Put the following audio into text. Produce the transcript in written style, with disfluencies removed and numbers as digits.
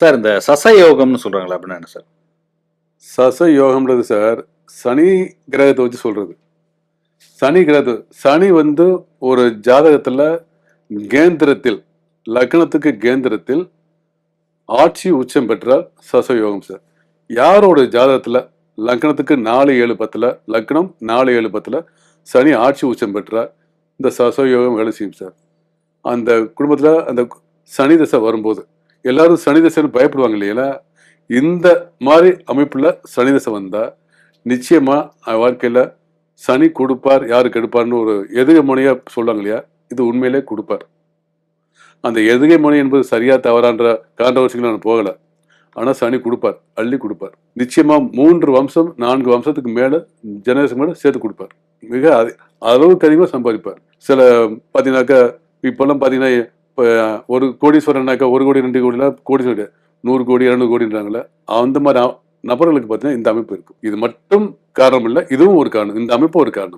Sir இந்த சச யோகம்னு சொல்றாங்களே அப்படின்னா என்ன சார்? சச யோகம்ன்றது சார் சனி கிரகத்தை வச்சு சொல்றது. சனி கிரகத்தை சனி வந்து ஒரு ஜாதகத்துல கேந்திரத்தில் லக்னத்துக்கு கேந்திரத்தில் ஆட்சி உச்சம் பெற்றால் சச யோகம் சார். யாரோட ஜாதகத்துல லக்னத்துக்கு 4-7-10 லக்னம் 4-7-10 சனி ஆட்சி உச்சம் பெற்றால் இந்த சச யோகம் வேலை செய்யும் சார். அந்த குடும்பத்துல அந்த சனி தசை வரும்போது எல்லாரும் சனி தசைன்னு பயப்படுவாங்க இல்லையா? இந்த மாதிரி அமைப்புல சனி தசை வந்தா நிச்சயமா வாழ்க்கையில சனி கொடுப்பார், யாரு கெடுப்பார்னு ஒரு எதுகை முனையா சொல்றாங்க இல்லையா? இது உண்மையிலே கொடுப்பார். அந்த எதுகை முனை என்பது சரியா தவறான்ற கான்ட்ரோவர்சிக்கு நான் போகல. ஆனா சனி கொடுப்பார், அள்ளி கொடுப்பார். நிச்சயமா 3 வம்சம் 4 வம்சத்துக்கு மேல ஜெனரேஷன் மேல சேர்த்து கொடுப்பார். மிக அளவுக்கு அதிகமா சம்பாதிப்பார். சில பாத்தீங்கன்னாக்கா இப்பெல்லாம் பாத்தீங்கன்னா ஒரு கோடீஸ்வரனாக்கா 1 கோடி 2 கோடிலாம் கோடீஸ்வரர் 100 கோடி 200 கோடின்றாங்களே அந்த மாதிரி நபர்களுக்கு பார்த்தீங்கன்னா இந்த அமைப்பு இருக்கு. இது மட்டும் காரணம் இல்லை, இதுவும் ஒரு காரணம். இந்த அமைப்பு ஒரு காரணம்.